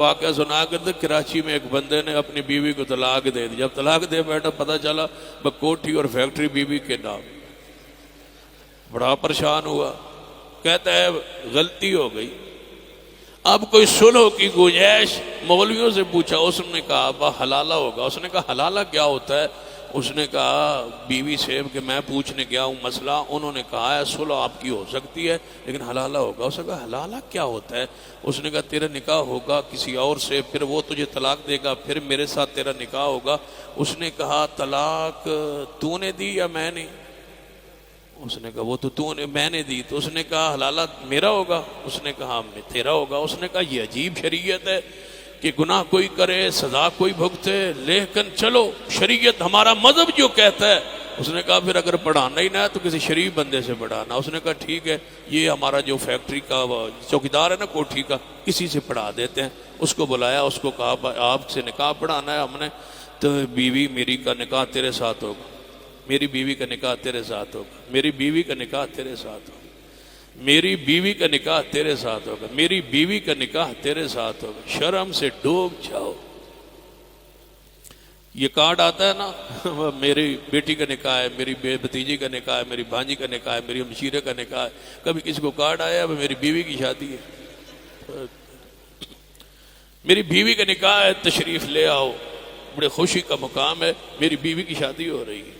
واقعہ سنا کرتے کراچی میں ایک بندے نے اپنی بیوی کو طلاق دے دی. جب طلاق دے بیٹھا پتہ چلا کوٹھی اور فیکٹری بیوی کے نام. بڑا پریشان ہوا, کہتا ہے غلطی ہو گئی. اب کوئی صلح کی گنجائش, مولویوں سے پوچھا, اس نے کہا ابا حلالہ ہوگا. اس نے کہا حلالہ کیا ہوتا ہے؟ اس نے کہا بیوی سے کہ میں پوچھنے گیا ہوں مسئلہ, انہوں نے کہا ہے صلح آپ کی ہو سکتی ہے لیکن حلالہ ہوگا. اس نے کہا حلالہ کیا ہوتا ہے؟ اس نے کہا تیرا نکاح ہوگا کسی اور سے, پھر وہ تجھے طلاق دے گا, پھر میرے ساتھ تیرا نکاح ہوگا. اس نے کہا طلاق تو نے دی یا میں نے؟ اس نے کہا وہ تو نے میں نے دی. تو اس نے کہا حلالہ میرا ہوگا؟ اس نے کہا تیرا ہوگا. اس نے کہا یہ عجیب شریعت ہے کہ گناہ کوئی کرے سزا کوئی بھگتے, لیکن چلو شریعت ہمارا مذہب جو کہتا ہے. اس نے کہا پھر اگر پڑھانا ہی نہ ہے تو کسی شریف بندے سے پڑھانا. اس نے کہا ٹھیک ہے, یہ ہمارا جو فیکٹری کا چوکیدار ہے نا کوٹھی کا, کسی سے پڑھا دیتے ہیں. اس کو بلایا, اس کو کہا آپ سے نکاح پڑھانا ہے ہم نے, تو بیوی میری کا نکاح تیرے ساتھ ہوگا, میری بیوی کا نکاح تیرے ساتھ ہوگا, میری بیوی کا نکاح تیرے ساتھ ہوگا, میری بیوی کا نکاح تیرے ساتھ ہوگا, میری بیوی کا نکاح تیرے ساتھ ہوگا. شرم سے ڈوب جاؤ. یہ کارڈ آتا ہے نا, میری بیٹی کا نکاح ہے, میری بھتیجی کا نکاح ہے, میری بھانجی کا نکاح ہے, میری ہمشیرے کا نکاح ہے. کبھی کسی کو کارڈ آیا ہے میری بیوی کی شادی ہے, میری بیوی کا نکاح ہے, تشریف لے آؤ, بڑے خوشی کا مقام ہے, میری بیوی کی شادی ہو رہی ہے.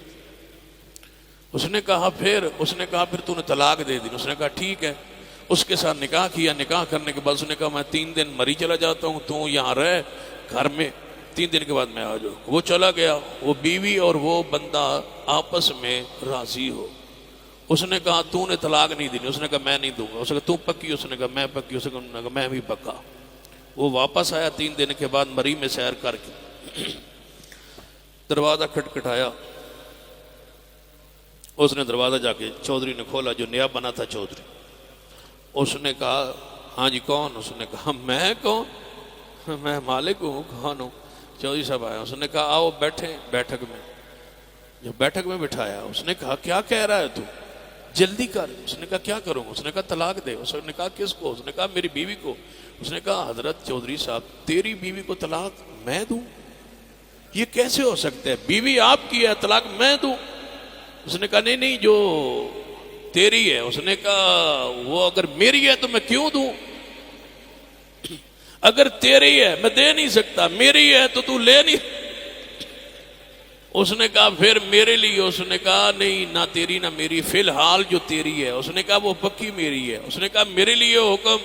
اس نے کہا پھر تو نے طلاق دے دی. اس نے کہا ٹھیک ہے. اس کے ساتھ نکاح کیا. نکاح کرنے کے بعد اس نے کہا میں 3 دن مری چلا جاتا ہوں, تو یہاں رہ گھر میں, 3 دن کے بعد میں آ جاؤں. وہ چلا گیا. وہ بیوی اور وہ بندہ آپس میں راضی ہو. اس نے کہا تو نے طلاق نہیں دی. اس نے کہا میں نہیں دوں گا. اس نے کہا تو پکی؟ اس نے کہا میں پکی. اس نے کہا میں بھی پکا. وہ واپس آیا 3 دن کے بعد مری میں سیر کر کے, دروازہ کھٹکھٹایا. اس نے دروازہ جا کے چودھری نے کھولا, جو نیا بنا تھا چودھری. اس نے کہا ہاں جی کون؟ اس نے کہا میں کون, میں مالک ہوں. کون ہوں؟ چودھری صاحب آیا. اس نے کہا آؤ بیٹھیں بیٹھک میں. جب بیٹھک میں بٹھایا, اس نے کہا کیا کہہ رہا ہے تو, جلدی کر. اس نے کہا کیا کروں؟ اس نے کہا طلاق دے. اس نے کہا کس کو؟ اس نے کہا میری بیوی کو. اس نے کہا حضرت چودھری صاحب تیری بیوی کو طلاق میں دوں؟ یہ کیسے ہو سکتا ہے؟ بیوی آپ کی ہے, طلاق میں دوں؟ اس نے کہا نہیں جو تیری ہے. اس نے کہا وہ اگر میری ہے تو میں کیوں دوں؟ اگر تیری ہے میں دے نہیں سکتا, میری ہے تو لے نہیں. اس نے کہا پھر میرے لیے. اس نے کہا نہیں نہ تیری نہ میری, فی الحال جو تیری ہے. اس نے کہا وہ پکی میری ہے. اس نے کہا میرے لیے حکم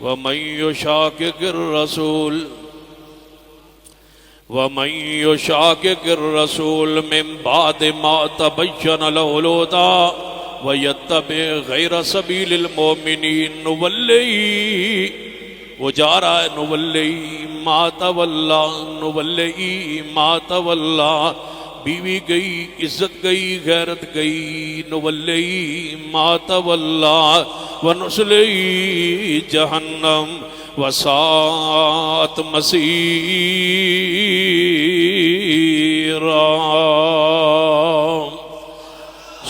وَمَن يُشَاقِقِ الرَّسُولَ وَمَن يُشَاقِقِ الرَّسُولَ مِن بَعْدِ مَا تَبَيَّنَ لَهُ الْهُدَىٰ وَيَتَّبِعْ غَيْرَ سَبِيلِ الْمُؤْمِنِينَ نُوَلِّهِ, وہ جا رہا ہے, نُوَلِّهِ مَا تَوَلَّىٰ, نُوَلِّهِ مَا تَوَلَّىٰ. بیوی گئی, عزت گئی, غیرت گئی. نُوَلِّهِ مَا تَوَلَّىٰ وَنُصْلِهِ جَهَنَّمَ وساعت مسیرا.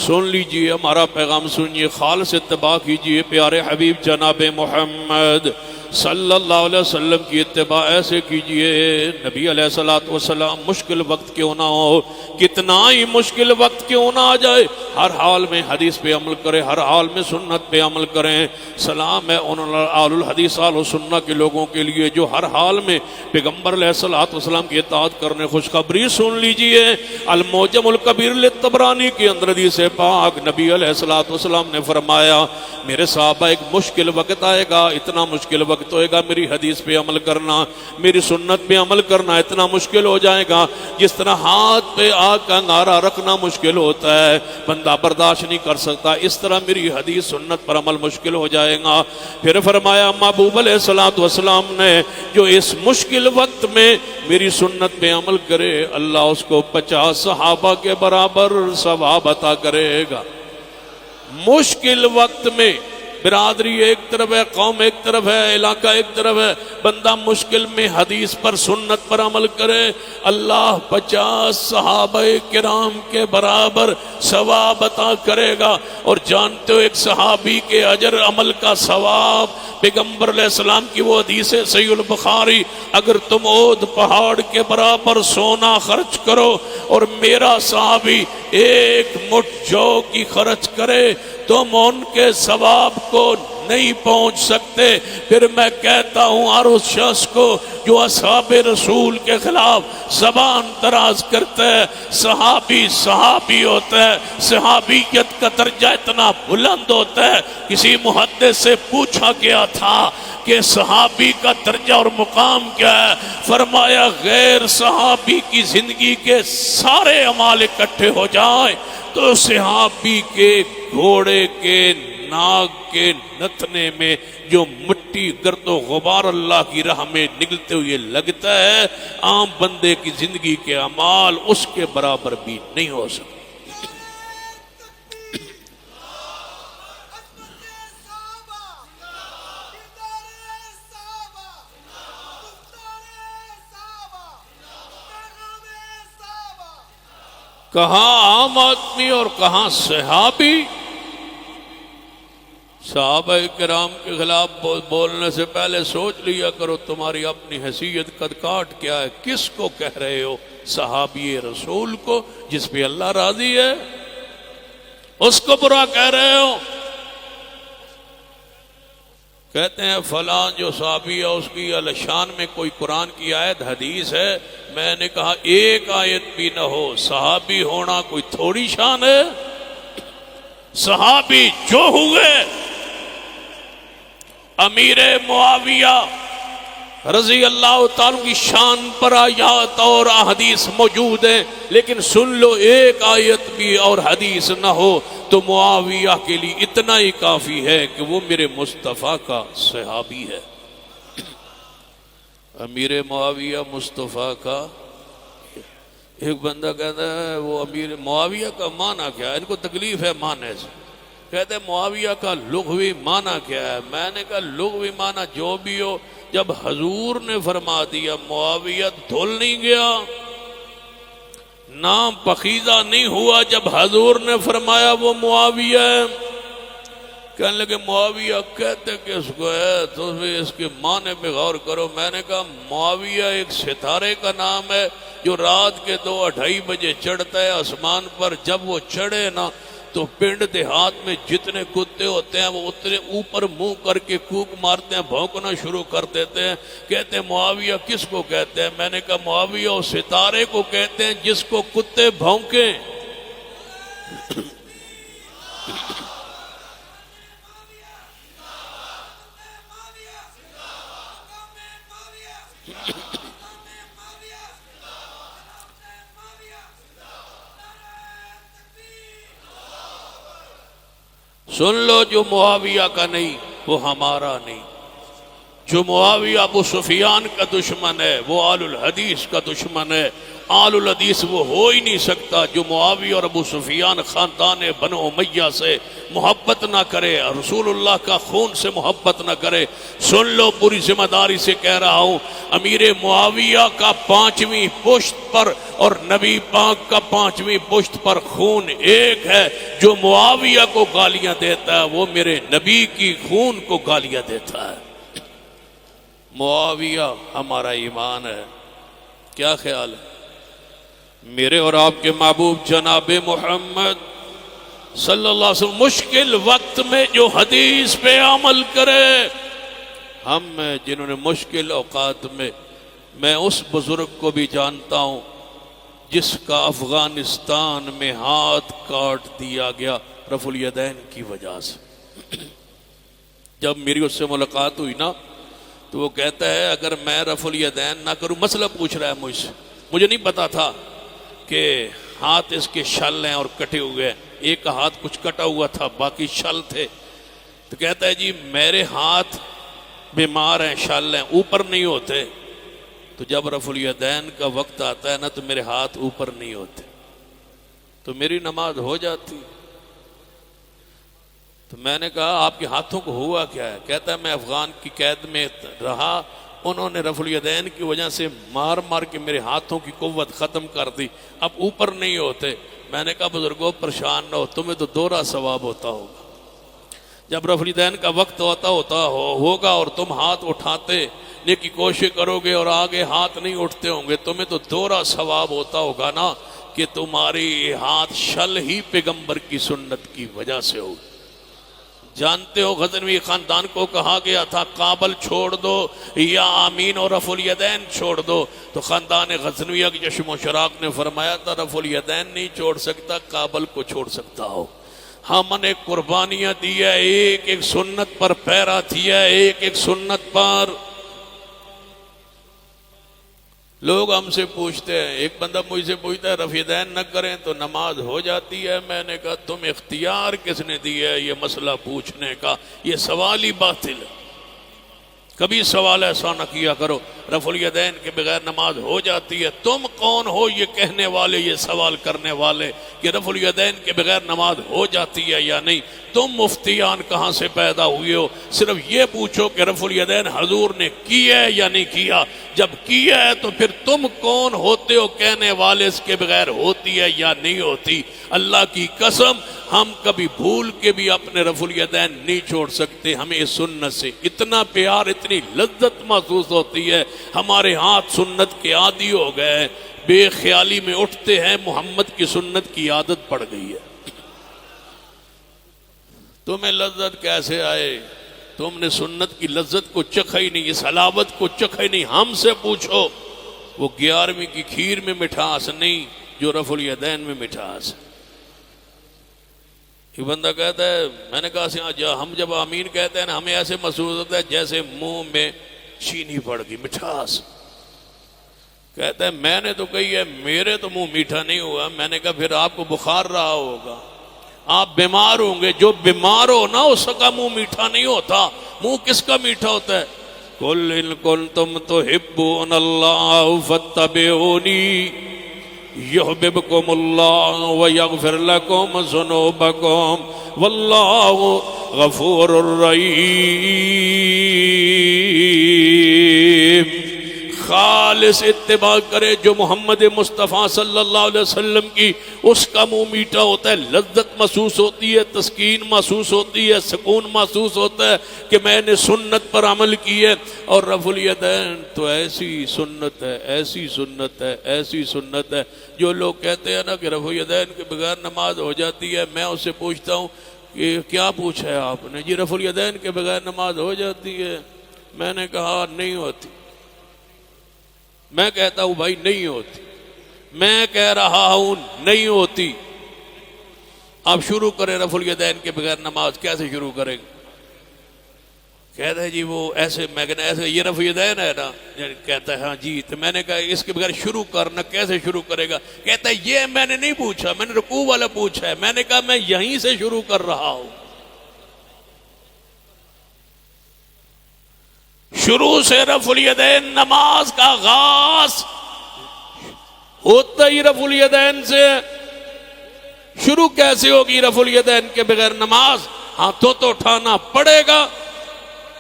سن لیجئے ہمارا پیغام, سنیے, خالص اتباع کیجئے پیارے حبیب جناب محمد صلی اللہ علیہ وسلم کی اتباع ایسے کیجئے. نبی علیہ السلام مشکل وقت کیوں نہ ہو, کتنا ہی مشکل وقت کیوں نہ آ جائے, ہر حال میں حدیث پہ عمل کریں, ہر حال میں سنت پہ عمل کریں. سلام ہے ان آل الحدیث آل السنہ کے لوگوں کے لیے جو ہر حال میں پیغمبر علیہ السلام کی اطاعت کرنے. خوشخبری سن لیجئے, المعجم الکبیر للطبرانی کے اندر حدیث پاک نبی علیہ السلام نے فرمایا میرے صحابہ ایک مشکل وقت آئے گا, اتنا مشکل وقت ہوئے گا میری حدیث پہ عمل کرنا, میری سنت پہ عمل کرنا اتنا مشکل ہو جائے گا جس طرح ہاتھ پہ آگ کا انگارہ رکھنا مشکل ہوتا ہے, بندہ برداشت نہیں کر سکتا, اس طرح میری حدیث سنت پر عمل مشکل ہو جائے گا. پھر فرمایا محبوب علیہ السلام نے جو اس مشکل وقت میں میری سنت پہ عمل کرے اللہ اس کو 50 صحابہ کے برابر ثواب عطا کرے گا. مشکل وقت میں برادری ایک طرف ہے, قوم ایک طرف ہے, علاقہ ایک طرف ہے, بندہ مشکل میں حدیث پر سنت پر عمل کرے اللہ 50 صحابہ کرام کے برابر ثواب عطا کرے گا. اور جانتے ہو ایک صحابی کے اجر عمل کا ثواب پیغمبر علیہ السلام کی وہ حدیث ہے صحیح البخاری، اگر تم اود پہاڑ کے برابر سونا خرچ کرو اور میرا صحابی ایک مٹھ جو کی خرچ کرے تم ان کے ثواب کو نہیں پہنچ سکتے۔ پھر میں کہتا ہوں ہر اس شخص کو جو اصحاب رسول کے خلاف زبان دراز کرتا ہے، صحابی صحابی ہوتا ہے، صحابیت کا درجہ اتنا بلند ہوتا ہے۔ کسی محدث سے پوچھا گیا تھا کہ صحابی کا درجہ اور مقام کیا ہے؟ فرمایا غیر صحابی کی زندگی کے سارے اعمال اکٹھے ہو جائیں تو صحابی کے گھوڑے کے ناک کے نتنے میں جو مٹی گرد و غبار اللہ کی راہ میں نگلتے ہوئے لگتا ہے، عام بندے کی زندگی کے اعمال اس کے برابر بھی نہیں ہو سکتے۔ کہاں عام آدمی اور کہاں صحابی؟ صحابہ کرام کے خلاف بولنے سے پہلے سوچ لیا کرو تمہاری اپنی حیثیت قد کاٹ کیا ہے۔ کس کو کہہ رہے ہو؟ صحابی رسول کو جس پہ اللہ راضی ہے، اس کو برا کہہ رہے ہو۔ کہتے ہیں فلاں جو صحابی ہے اس کی شان میں کوئی قرآن کی آیت حدیث ہے۔ میں نے کہا ایک آیت بھی نہ ہو، صحابی ہونا کوئی تھوڑی شان ہے؟ صحابی جو ہوئے، امیر معاویہ رضی اللہ تعالیٰ کی شان پر آیات اور احادیث موجود ہیں، لیکن سن لو ایک آیت بھی اور حدیث نہ ہو تو معاویہ کے لیے اتنا ہی کافی ہے کہ وہ میرے مصطفیٰ کا صحابی ہے۔ امیر معاویہ مصطفیٰ کا۔ ایک بندہ کہتا ہے وہ امیر معاویہ کا معنی کیا ہے؟ ان کو تکلیف ہے معنی سے۔ کہتے ہیں معاویہ کا لغوی معنی کیا ہے؟ میں نے کہا لغوی معنی جو بھی ہو، جب حضور نے فرما دیا معاویہ دھل نہیں گیا، نام پخیزہ نہیں ہوا، جب حضور نے فرمایا وہ معاویہ ہے۔ کہنے لگے معاویہ کہتے کس کو ہے؟ تو اس کے معنی پہ غور کرو۔ میں نے کہا معاویہ ایک ستارے کا نام ہے جو رات کے 2-2:30 بجے چڑھتا ہے آسمان پر۔ جب وہ چڑھے نا تو پنڈ دیہات میں جتنے کتے ہوتے ہیں وہ اتنے اوپر منہ کر کے کوک مارتے ہیں، بھونکنا شروع کر دیتے ہیں۔ کہتے ہیں معاویہ کس کو کہتے ہیں؟ میں نے کہا معاویہ اس ستارے کو کہتے ہیں جس کو کتے بھونکیں۔ سن لو جو معاویہ کا نہیں وہ ہمارا نہیں۔ جو معاویہ ابو سفیان کا دشمن ہے وہ آل الحدیث کا دشمن ہے۔ آل الحدیث وہ ہو ہی نہیں سکتا جو معاویہ اور ابو سفیان خاندان بنو امیہ سے محبت نہ کرے، رسول اللہ کا خون سے محبت نہ کرے۔ سن لو پوری ذمہ داری سے کہہ رہا ہوں، امیر معاویہ کا 5ویں پشت پر اور نبی پاک کا 5ویں پشت پر خون ایک ہے۔ جو معاویہ کو گالیاں دیتا ہے وہ میرے نبی کی خون کو گالیاں دیتا ہے۔ معاویہ ہمارا ایمان ہے۔ کیا خیال ہے؟ میرے اور آپ کے محبوب جناب محمد صلی اللہ علیہ وسلم مشکل وقت میں جو حدیث پہ عمل کرے، ہم میں جنہوں نے مشکل اوقات میں اس بزرگ کو بھی جانتا ہوں جس کا افغانستان میں ہاتھ کاٹ دیا گیا رفع الیدین کی وجہ سے۔ جب میری اس سے ملاقات ہوئی نا تو وہ کہتا ہے اگر میں رفع الیدین نہ کروں، مسئلہ پوچھ رہا ہے مجھ سے، مجھے نہیں پتا تھا کہ ہاتھ اس کے شل ہیں اور کٹے ہوئے ہیں، ایک ہاتھ کچھ کٹا ہوا تھا باقی شل تھے۔ تو کہتا ہے جی میرے ہاتھ بیمار ہیں، شل ہیں، اوپر نہیں ہوتے، تو جب رفع الیدین کا وقت آتا ہے نا تو میرے ہاتھ اوپر نہیں ہوتے، تو میری نماز ہو جاتی۔ تو میں نے کہا آپ کے ہاتھوں کو ہوا کیا ہے؟ کہتا ہے میں افغان کی قید میں رہا، انہوں نے رفع الیدین کی وجہ سے مار مار کے میرے ہاتھوں کی قوت ختم کر دی، اب اوپر نہیں ہوتے۔ میں نے کہا بزرگوں پریشان نہ ہو، تمہیں تو 2 ثواب ہوتا ہوگا۔ جب رفع الیدین کا وقت ہوگا اور تم ہاتھ اٹھاتے کی کوشش کرو گے اور آگے ہاتھ نہیں اٹھتے ہوں گے، تمہیں تو دوہرا ثواب ہوتا ہوگا نا کہ تمہاری ہاتھ شل ہی پیغمبر کی سنت کی وجہ سے ہو۔ جانتے ہو غزنوی خاندان کو کہا گیا تھا کابل چھوڑ دو یا آمین اور رفع الیدین چھوڑ دو، تو خاندان غزنویہ کے چشم و چراغ نے فرمایا تھا رفع الیدین نہیں چھوڑ سکتا، کابل کو چھوڑ سکتا ہو۔ ہم نے قربانیاں دی ہے، ایک ایک سنت پر پیرا دیا ہے، ایک ایک سنت پر۔ لوگ ہم سے پوچھتے ہیں، ایک بندہ مجھ سے پوچھتا ہے رفع الیدین نہ کریں تو نماز ہو جاتی ہے؟ میں نے کہا تم اختیار کس نے دیا ہے یہ مسئلہ پوچھنے کا؟ یہ سوال ہی باطل ہے، کبھی سوال ایسا نہ کیا کرو رفع الیدین کے بغیر نماز ہو جاتی ہے۔ تم کون ہو یہ کہنے والے، یہ سوال کرنے والے کہ رفع الیدین کے بغیر نماز ہو جاتی ہے یا نہیں؟ تم مفتیان کہاں سے پیدا ہوئے ہو؟ صرف یہ پوچھو کہ رفع الیدین حضور نے کیا ہے یا نہیں کیا۔ جب کیا ہے تو پھر تم کون ہوتے ہو کہنے والے اس کے بغیر ہوتی ہے یا نہیں ہوتی؟ اللہ کی قسم ہم کبھی بھول کے بھی اپنے رفع الیدین نہیں چھوڑ سکتے۔ ہمیں اس سنت سے اتنا پیار، اتنی لذت محسوس ہوتی ہے، ہمارے ہاتھ سنت کے عادی ہو گئے، بے خیالی میں اٹھتے ہیں، محمد کی سنت کی عادت پڑ گئی ہے۔ تمہیں لذت کیسے آئے؟ تم نے سنت کی لذت کو چکھا ہی نہیں، اس حلاوت کو چکھا ہی نہیں۔ ہم سے پوچھو، وہ 11ویں کی کھیر میں مٹھاس نہیں جو رفع الیدین میں مٹھاس۔ یہ بندہ کہتا ہے، میں نے کہا ہم جب آمین کہتے ہیں نا ہمیں ایسے محسوس ہوتا ہے جیسے منہ میں چینی پڑ گئی، مٹھاس۔ کہتا ہے میں نے تو کہی ہے میرے تو منہ میٹھا نہیں ہوا۔ میں نے کہا پھر آپ کو بخار رہا ہوگا، آپ بیمار ہوں گے۔ جو بیمار ہو نا اس کا منہ میٹھا نہیں ہوتا۔ منہ کس کا میٹھا ہوتا ہے؟ قُلْ إِن كُنتُمْ تُحِبُّونَ اللَّهَ فَاتَّبِعُونِي يُحْبِبْكُمُ اللَّهُ وَيَغْفِرْ لَكُمْ ذُنُوبَكُمْ وَاللَّهُ غَفُورٌ رَحِيمٌ۔ خالص اتباع کرے جو محمد مصطفیٰ صلی اللہ علیہ وسلم کی، اس کا منہ میٹھا ہوتا ہے، لذت محسوس ہوتی ہے، تسکین محسوس ہوتی ہے، سکون محسوس ہوتا ہے کہ میں نے سنت پر عمل کی ہے۔ اور رفع الیدین تو ایسی سنت ہے، ایسی سنت ہے، ایسی سنت ہے۔ جو لوگ کہتے ہیں نا کہ رفع الیدین کے بغیر نماز ہو جاتی ہے، میں اس سے پوچھتا ہوں کہ کیا پوچھا ہے آپ نے؟ جی رفع الیدین کے بغیر نماز ہو جاتی ہے؟ میں نے کہا نہیں ہوتی۔ میں کہتا ہوں بھائی نہیں ہوتی، میں کہہ رہا ہوں نہیں ہوتی۔ آپ شروع کریں رفع الیدین کے بغیر نماز، کیسے شروع کریں گے؟ کہتا ہے جی وہ ایسے، میں کہنا ایسے یہ رفع الیدین ہے نا؟ کہتا ہے ہاں جی۔ تو میں نے کہا اس کے بغیر شروع کرنا، کیسے شروع کرے گا؟ کہتا ہے یہ میں نے نہیں پوچھا، میں نے رکوع والا پوچھا ہے۔ میں نے کہا میں یہیں سے شروع کر رہا ہوں۔ شروع سے رفع الیدین نماز کا آغاز ہوتا ہی رفع الیدین سے۔ شروع کیسے ہوگی رفع الیدین کے بغیر نماز؟ ہاتھوں تو اٹھانا پڑے گا۔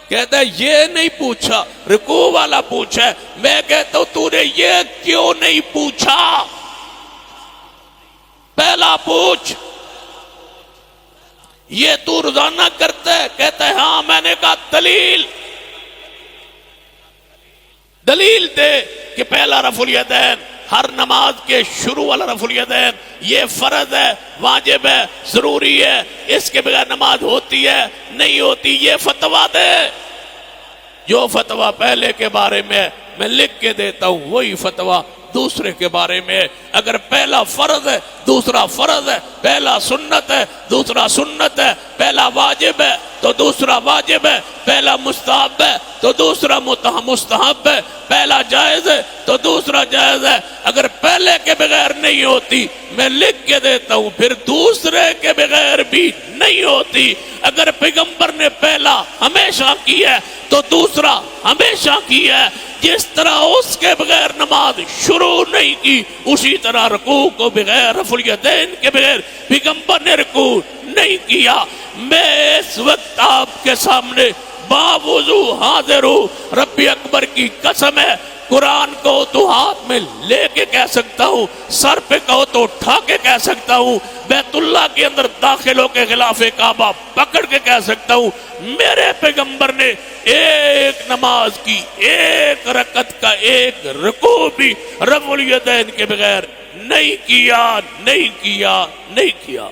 کہتا ہے یہ نہیں پوچھا، رکوع والا پوچھا ہے۔ میں کہتا ہوں تو نے یہ کیوں نہیں پوچھا؟ پہلا پوچھ، یہ تو روزانہ کرتا ہے؟ کہتا ہے ہاں۔ میں نے کہا دلیل دے کہ پہلا رفع الیدین ہر نماز کے شروع والا رفع الیدین یہ فرض ہے، واجب ہے، ضروری ہے، اس کے بغیر نماز ہوتی ہے نہیں ہوتی؟ یہ فتویٰ دے۔ جو فتویٰ پہلے کے بارے میں میں لکھ کے دیتا ہوں وہی فتویٰ دوسرے کے بارے میں۔ اگر پہلا فرض ہے دوسرا فرض ہے، پہلا سنت ہے دوسرا سنت ہے، پہلا واجب ہے تو دوسرا واجب ہے، پہلا مستحب ہے تو دوسرا مستحب ہے، پہلا جائز ہے تو دوسرا جائز ہے۔ اگر پہلے کے بغیر نہیں ہوتی میں لکھ کے دیتا ہوں، پھر دوسرے کے بغیر بھی نہیں ہوتی۔ اگر پیغمبر نے پہلا ہمیشہ کیا ہے تو دوسرا ہمیشہ کیا ہے۔ جس طرح اس کے بغیر نماز شروع نہیں کی، اسی طرح رکوع کو بغیر رفع الیدین کے بغیر پیغمبر نے رکوع نہیں کیا۔ میں اس وقت آپ کے سامنے باوضو حاضر ہوں، رب اکبر کی قسم ہے قرآن کو تو ہاتھ میں لے کے کہہ سکتا ہوں، سر پہ کہو تو اٹھا کے کہہ سکتا ہوں، بیت اللہ کے اندر داخل ہو کے غلاف کعبہ پکڑ کے کہہ سکتا ہوں، میرے پیغمبر نے ایک نماز کی ایک رکعت کا ایک رکوع بھی رفع الیدین کے بغیر نہیں کیا، نہیں کیا، نہیں کیا۔